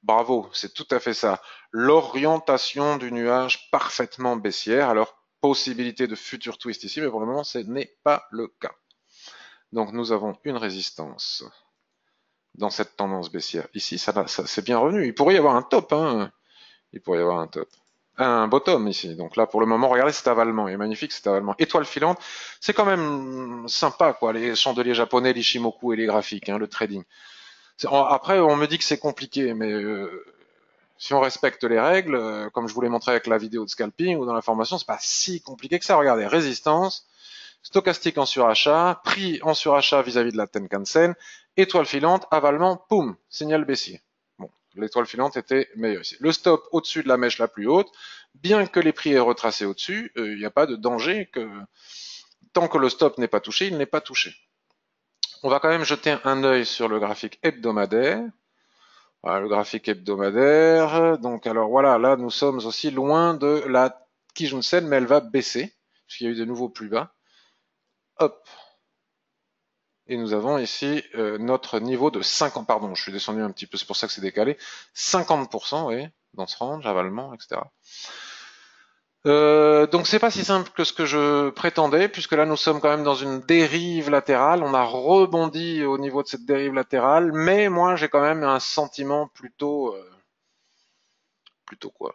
Bravo, c'est tout à fait ça. L'orientation du nuage parfaitement baissière. Alors, possibilité de futur twist ici, mais pour le moment, ce n'est pas le cas. Donc, nous avons une résistance dans cette tendance baissière. Ici, ça c'est bien revenu. Il pourrait y avoir un top, hein. Il pourrait y avoir un top. Un bottom ici. Donc là, pour le moment, regardez cet avalement. Il est magnifique, cet avalement. Étoile filante. C'est quand même sympa, quoi. Les chandeliers japonais, l'Ishimoku et les graphiques, hein, le trading. Après, on me dit que c'est compliqué, mais si on respecte les règles, comme je vous l'ai montré avec la vidéo de scalping ou dans la formation, c'est pas si compliqué que ça. Regardez, résistance, stochastique en surachat, prix en surachat vis-à-vis de la Tenkan-sen, étoile filante, avalement, poum, signal baissier. Bon, l'étoile filante était meilleure ici. Le stop au-dessus de la mèche la plus haute, bien que les prix aient retracé au-dessus, il n'y a pas de danger que tant que le stop n'est pas touché, il n'est pas touché. On va quand même jeter un œil sur le graphique hebdomadaire. Voilà, le graphique hebdomadaire. Donc, alors voilà, là, nous sommes aussi loin de la Kijun-sen, mais elle va baisser, puisqu'il y a eu de nouveaux plus bas. Hop. Et nous avons ici notre niveau de 50, pardon, je suis descendu un petit peu, c'est pour ça que c'est décalé, 50%, vous voyez, dans ce range, avalement, etc. Donc c'est pas si simple que ce que je prétendais, puisque là nous sommes quand même dans une dérive latérale, on a rebondi au niveau de cette dérive latérale, mais moi j'ai quand même un sentiment plutôt quoi?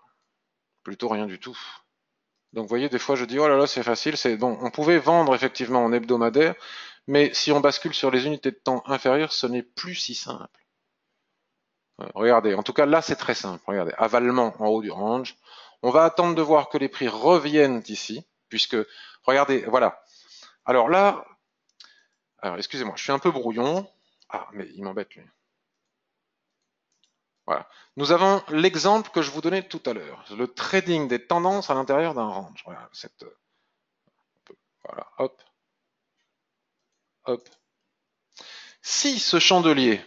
Plutôt rien du tout. Donc vous voyez, des fois je dis oh là là c'est facile, c'est bon, on pouvait vendre effectivement en hebdomadaire, mais si on bascule sur les unités de temps inférieures, ce n'est plus si simple. Regardez, en tout cas là c'est très simple, regardez, avalement en haut du range. On va attendre de voir que les prix reviennent ici, puisque, regardez, voilà. Alors là, alors excusez-moi, je suis un peu brouillon. Ah, mais il m'embête lui. Voilà. Nous avons l'exemple que je vous donnais tout à l'heure, le trading des tendances à l'intérieur d'un range. Voilà, voilà, hop, hop. Si ce chandelier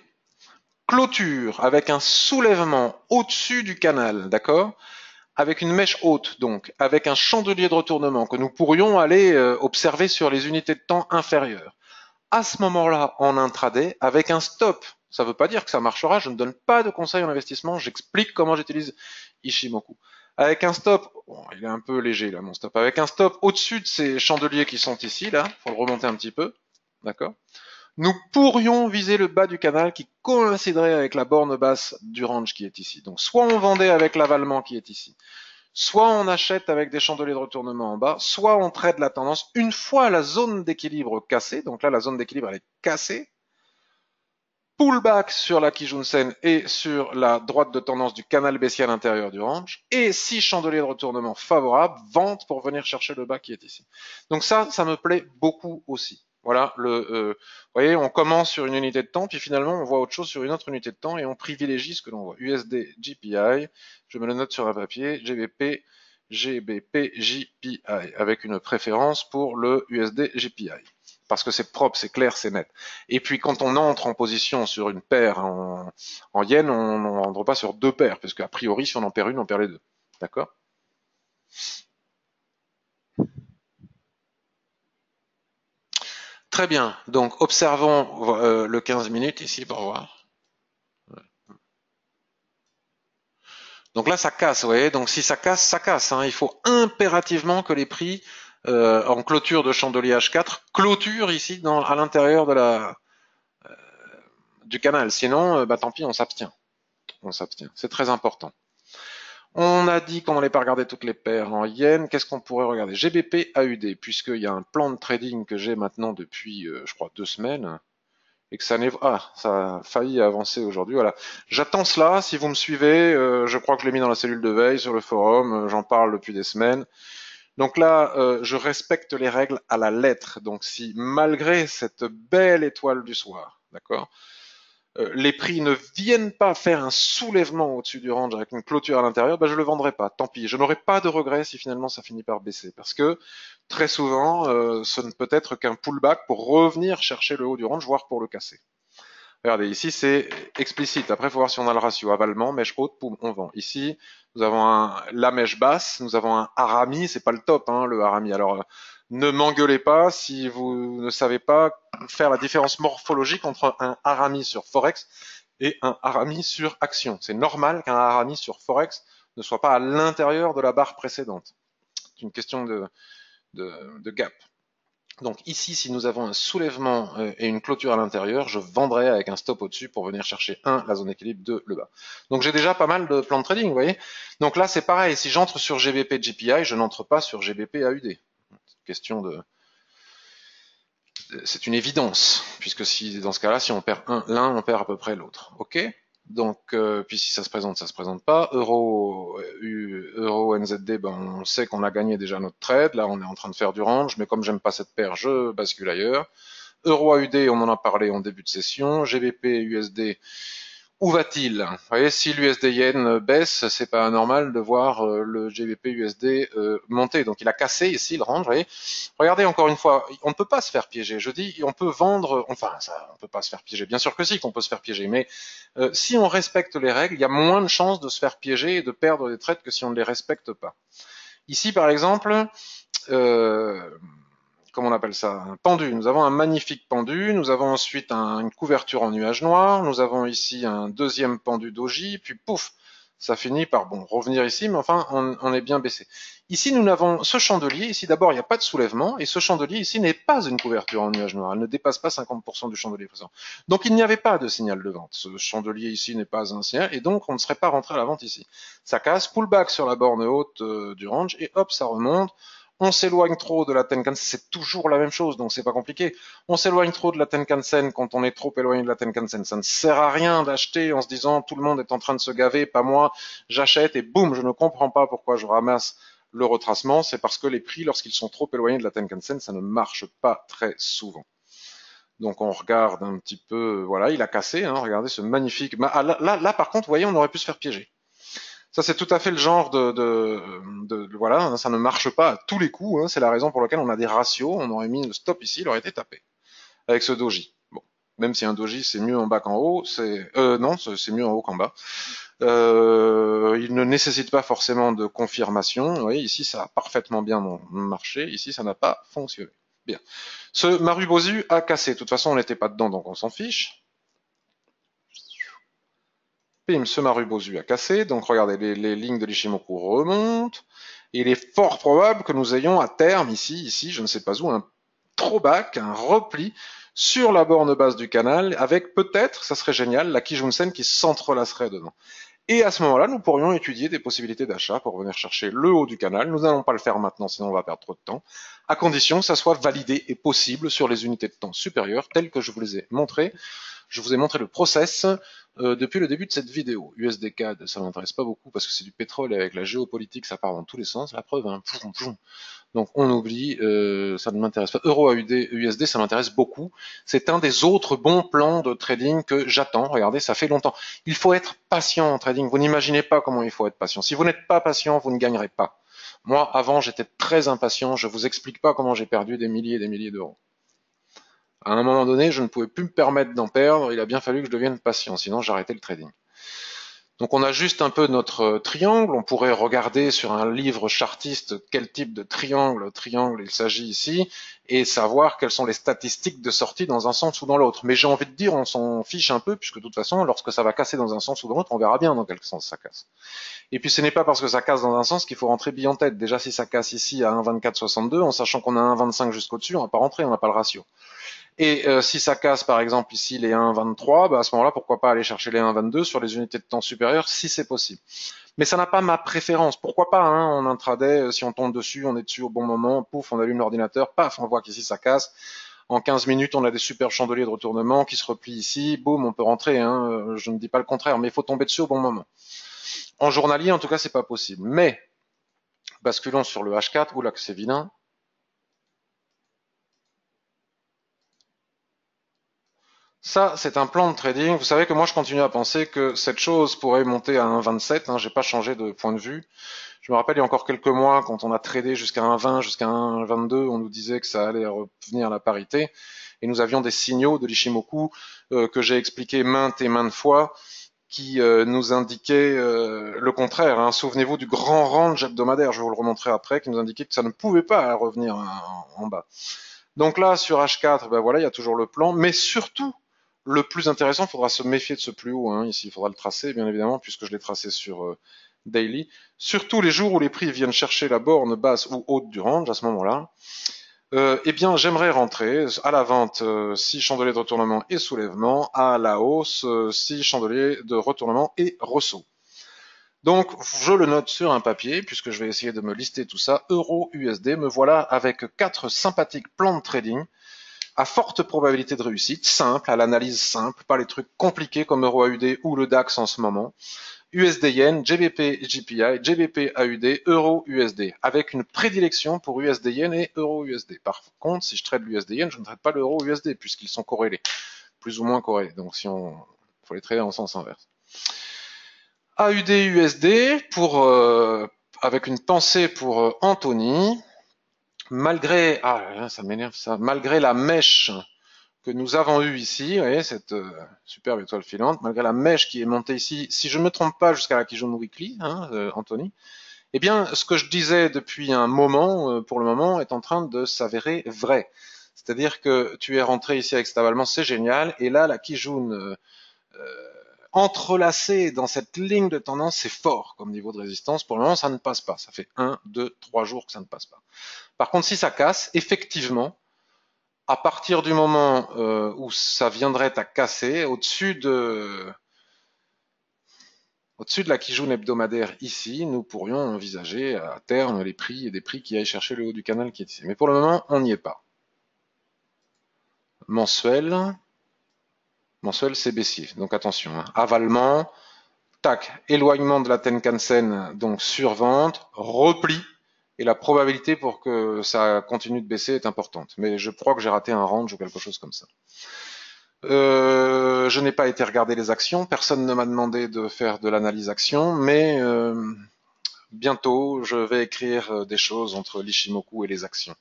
clôture avec un soulèvement au-dessus du canal, d'accord, avec une mèche haute, donc, avec un chandelier de retournement que nous pourrions aller observer sur les unités de temps inférieures. À ce moment-là, en intraday, avec un stop Ça ne veut pas dire que ça marchera. Je ne donne pas de conseils en investissement. J'explique comment j'utilise Ishimoku. Avec un stop, bon, il est un peu léger là mon stop. Avec un stop au-dessus de ces chandeliers qui sont ici, là, faut le remonter un petit peu, d'accord. Nous pourrions viser le bas du canal qui coïnciderait avec la borne basse du range qui est ici. Donc soit on vendait avec l'avalement qui est ici, soit on achète avec des chandeliers de retournement en bas, soit on trade la tendance une fois la zone d'équilibre cassée. Donc là, la zone d'équilibre elle est cassée. Pullback sur la Kijun-sen et sur la droite de tendance du canal baissier à l'intérieur du range. Et si chandelier de retournement favorable, vente pour venir chercher le bas qui est ici. Donc ça me plaît beaucoup aussi. Voilà, vous voyez, on commence sur une unité de temps, puis finalement on voit autre chose sur une autre unité de temps et on privilégie ce que l'on voit. USD, GPI, je me le note sur un papier, GBP, GBP, JPI, avec une préférence pour le USD, GPI. Parce que c'est propre, c'est clair, c'est net. Et puis quand on entre en position sur une paire en yen, on n'entre pas sur deux paires, parce qu'a priori, si on en perd une, on perd les deux. D'accord? Très bien. Donc observons le 15 minutes ici pour voir. Donc là, ça casse, vous voyez. Donc si ça casse, ça casse. Hein. Il faut impérativement que les prix en clôture de chandelier H4 clôturent ici à l'intérieur du canal. Sinon, bah, tant pis, on s'abstient. On s'abstient. C'est très important. On a dit qu'on n'allait pas regarder toutes les paires en yens. Qu'est-ce qu'on pourrait regarder? GBP AUD, puisqu'il y a un plan de trading que j'ai maintenant depuis, je crois, 2 semaines, et que ça a failli avancer aujourd'hui. Voilà. J'attends cela. Si vous me suivez, je crois que je l'ai mis dans la cellule de veille sur le forum. J'en parle depuis des semaines. Donc là, je respecte les règles à la lettre. Donc si malgré cette belle étoile du soir, d'accord, les prix ne viennent pas faire un soulèvement au-dessus du range avec une clôture à l'intérieur, ben je le vendrai pas. Tant pis, je n'aurai pas de regret si finalement ça finit par baisser, parce que très souvent, ce ne peut être qu'un pullback pour revenir chercher le haut du range, voire pour le casser. Regardez, ici c'est explicite. Après, il faut voir si on a le ratio avalement, mèche haute, poum, on vend. Ici, nous avons la mèche basse, nous avons un harami, c'est pas le top, hein, le harami. Alors, ne m'engueulez pas si vous ne savez pas faire la différence morphologique entre un harami sur Forex et un harami sur action. C'est normal qu'un harami sur Forex ne soit pas à l'intérieur de la barre précédente. C'est une question de gap. Donc ici, si nous avons un soulèvement et une clôture à l'intérieur, je vendrai avec un stop au-dessus pour venir chercher la zone d'équilibre, le bas. Donc j'ai déjà pas mal de plans de trading, vous voyez. Donc là, c'est pareil. Si j'entre sur GBP GPI, je n'entre pas sur GBP AUD. Question de... C'est une évidence, puisque si dans ce cas-là, si on perd l'un, on perd à peu près l'autre. Ok? Donc, puis si ça se présente, ça se présente pas. Euro NZD, ben, on sait qu'on a gagné déjà notre trade. Là, on est en train de faire du range, mais comme j'aime pas cette paire, je bascule ailleurs. Euro AUD, on en a parlé en début de session. GBP USD, où va-t-il? Vous voyez, si l'USD Yen baisse, c'est pas anormal de voir le GBP USD monter. Donc il a cassé ici le range. Vous voyez, regardez encore une fois, on ne peut pas se faire piéger. Je dis, on peut vendre, enfin, ça, on peut pas se faire piéger. Bien sûr que si, qu'on peut se faire piéger, mais si on respecte les règles, il y a moins de chances de se faire piéger et de perdre des trades que si on ne les respecte pas. Ici, par exemple, euh, comment on appelle ça, un pendu. Nous avons un magnifique pendu, nous avons ensuite une couverture en nuage noir, nous avons ici un deuxième pendu doji, puis pouf, ça finit par bon revenir ici, mais enfin on est bien baissé. Ici nous avons ce chandelier, ici d'abord il n'y a pas de soulèvement, et ce chandelier ici n'est pas une couverture en nuage noir, elle ne dépasse pas 50% du chandelier présent. Donc il n'y avait pas de signal de vente, ce chandelier ici n'est pas un signal, et donc on ne serait pas rentré à la vente ici. Ça casse, pullback sur la borne haute du range, et hop ça remonte, on s'éloigne trop de la Tenkan-sen, c'est toujours la même chose, donc c'est pas compliqué. On s'éloigne trop de la Tenkan-sen quand on est trop éloigné de la Tenkan-sen. Ça ne sert à rien d'acheter en se disant tout le monde est en train de se gaver, pas moi, j'achète et boum, je ne comprends pas pourquoi je ramasse le retracement. C'est parce que les prix, lorsqu'ils sont trop éloignés de la Tenkan-sen, ça ne marche pas très souvent. Donc on regarde un petit peu, voilà, il a cassé, hein, regardez ce magnifique... Là, par contre, vous voyez, on aurait pu se faire piéger. Ça, c'est tout à fait le genre voilà, hein, ça ne marche pas à tous les coups. Hein, c'est la raison pour laquelle on a des ratios. On aurait mis le stop ici, il aurait été tapé avec ce doji. Bon, même si un doji c'est mieux en bas qu'en haut, non, c'est mieux en haut qu'en bas. Il ne nécessite pas forcément de confirmation. Vous voyez, ici, ça a parfaitement bien marché. Ici, ça n'a pas fonctionné. Bien. Ce Marubozu a cassé. De toute façon, on n'était pas dedans, donc on s'en fiche. Pim, ce Marubozu a cassé. Donc regardez, les lignes de l'Ishimoku remontent. Et il est fort probable que nous ayons à terme, ici, je ne sais pas où, un throwback, un repli sur la borne basse du canal, avec peut-être, ça serait génial, la Kijun-sen qui s'entrelacerait dedans. Et à ce moment-là, nous pourrions étudier des possibilités d'achat pour venir chercher le haut du canal. Nous n'allons pas le faire maintenant, sinon on va perdre trop de temps, à condition que ça soit validé et possible sur les unités de temps supérieures, telles que je vous les ai montrées. Je vous ai montré le process depuis le début de cette vidéo. USD-CAD, ça m'intéresse pas beaucoup parce que c'est du pétrole et avec la géopolitique, ça part dans tous les sens. La preuve, hein, donc on oublie, ça ne m'intéresse pas. Euro AUD, USD, ça m'intéresse beaucoup. C'est un des autres bons plans de trading que j'attends. Regardez, ça fait longtemps. Il faut être patient en trading. Vous n'imaginez pas comment il faut être patient. Si vous n'êtes pas patient, vous ne gagnerez pas. Moi, avant, j'étais très impatient. Je vous explique pas comment j'ai perdu des milliers et des milliers d'euros. À un moment donné, je ne pouvais plus me permettre d'en perdre. Il a bien fallu que je devienne patient, sinon j'arrêtais le trading. Donc on a juste un peu notre triangle. On pourrait regarder sur un livre chartiste quel type de triangle il s'agit ici et savoir quelles sont les statistiques de sortie dans un sens ou dans l'autre. Mais j'ai envie de dire, on s'en fiche un peu puisque de toute façon, lorsque ça va casser dans un sens ou dans l'autre, on verra bien dans quel sens ça casse. Et puis ce n'est pas parce que ça casse dans un sens qu'il faut rentrer bille en tête. Déjà si ça casse ici à 1,2462, en sachant qu'on a 1,25 jusqu'au dessus, on va pas rentrer, on n'a pas le ratio. Et si ça casse par exemple ici les 1,23, bah à ce moment-là, pourquoi pas aller chercher les 1,22 sur les unités de temps supérieures si c'est possible. Mais ça n'a pas ma préférence. Pourquoi pas hein, en intraday, si on tombe dessus, on est dessus au bon moment, pouf, on allume l'ordinateur, paf, on voit qu'ici ça casse. En 15 minutes, on a des super chandeliers de retournement qui se replient ici, boum, on peut rentrer. Hein, je ne dis pas le contraire, mais il faut tomber dessus au bon moment. En journalier, en tout cas, c'est pas possible. Mais basculons sur le H4, oula que c'est vilain. Ça, c'est un plan de trading. Vous savez que moi, je continue à penser que cette chose pourrait monter à 1,27. Hein, j'ai pas changé de point de vue. Je me rappelle, il y a encore quelques mois, quand on a tradé jusqu'à 1,20, jusqu'à 1,22, on nous disait que ça allait revenir à la parité. Et nous avions des signaux de l'Ishimoku que j'ai expliqué maintes et maintes fois qui nous indiquaient le contraire. Hein. Souvenez-vous du grand range hebdomadaire, je vais vous le remontrer après, qui nous indiquait que ça ne pouvait pas revenir en bas. Donc là, sur H4, ben voilà, il y a toujours le plan, mais surtout, le plus intéressant, il faudra se méfier de ce plus haut. Hein. Ici, il faudra le tracer, bien évidemment, puisque je l'ai tracé sur Daily. Surtout les jours où les prix viennent chercher la borne basse ou haute du range, à ce moment-là, eh bien, j'aimerais rentrer à la vente 6 chandeliers de retournement et soulèvement, à la hausse 6 chandeliers de retournement et ressaut. Donc, je le note sur un papier, puisque je vais essayer de me lister tout ça. Euro USD, me voilà avec 4 sympathiques plans de trading à forte probabilité de réussite, simple, à l'analyse simple, pas les trucs compliqués comme Euro AUD ou le DAX en ce moment. USD Yen, GBP JPY, GBP AUD, Euro USD, avec une prédilection pour USD Yen et Euro USD. Par contre, si je trade l'USD Yen, je ne trade pas l'Euro USD, puisqu'ils sont corrélés, plus ou moins corrélés. Donc si on faut les trader en sens inverse. AUD USD pour avec une pensée pour Anthony. Malgré ça m'énerve ça, malgré la mèche que nous avons eue ici, vous voyez cette superbe étoile filante, malgré la mèche qui est montée ici, si je ne me trompe pas jusqu'à la Kijun Weekly, hein, Anthony, eh bien ce que je disais depuis un moment, pour le moment, est en train de s'avérer vrai. C'est-à-dire que tu es rentré ici avec cet avalement, c'est génial, et là la Kijun entrelacé dans cette ligne de tendance, c'est fort comme niveau de résistance. Pour le moment, ça ne passe pas. Ça fait 1, 2, 3 jours que ça ne passe pas. Par contre, si ça casse, effectivement, à partir du moment où ça viendrait à casser, au-dessus de la Kijun hebdomadaire ici, nous pourrions envisager à terme les prix et des prix qui aillent chercher le haut du canal qui est ici. Mais pour le moment, on n'y est pas. Mensuel c'est baissier. Donc attention, hein. Avalement, tac, éloignement de la Tenkan-sen, donc survente, repli, et la probabilité pour que ça continue de baisser est importante. Mais je crois que j'ai raté un range ou quelque chose comme ça. Je n'ai pas été regarder les actions, personne ne m'a demandé de faire de l'analyse action, mais bientôt je vais écrire des choses entre l'Ishimoku et les actions.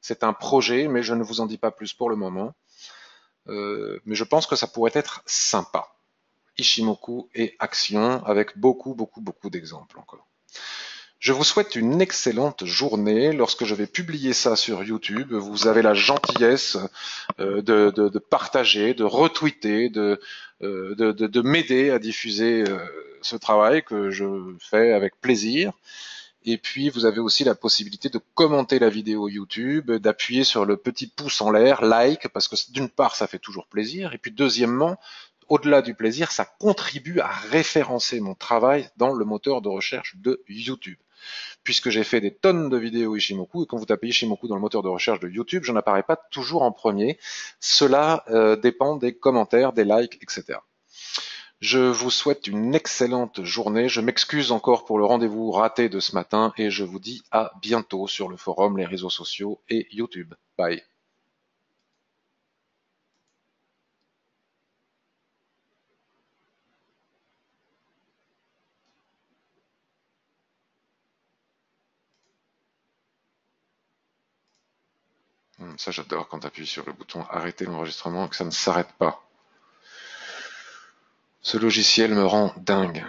C'est un projet, mais je ne vous en dis pas plus pour le moment. Mais je pense que ça pourrait être sympa. Ishimoku et action avec beaucoup d'exemples encore. Je vous souhaite une excellente journée. Lorsque je vais publier ça sur YouTube, vous avez la gentillesse de partager, de retweeter, de m'aider à diffuser ce travail que je fais avec plaisir. Et puis, vous avez aussi la possibilité de commenter la vidéo YouTube, d'appuyer sur le petit pouce en l'air, like, parce que d'une part, ça fait toujours plaisir. Et puis, deuxièmement, au-delà du plaisir, ça contribue à référencer mon travail dans le moteur de recherche de YouTube. Puisque j'ai fait des tonnes de vidéos Ishimoku, et quand vous tapez Ishimoku dans le moteur de recherche de YouTube, je n'apparais pas toujours en premier. Cela dépend des commentaires, des likes, etc. Je vous souhaite une excellente journée. Je m'excuse encore pour le rendez-vous raté de ce matin et je vous dis à bientôt sur le forum, les réseaux sociaux et YouTube. Bye. Ça, j'adore quand tu appuies sur le bouton arrêter l'enregistrement et que ça ne s'arrête pas. Ce logiciel me rend dingue.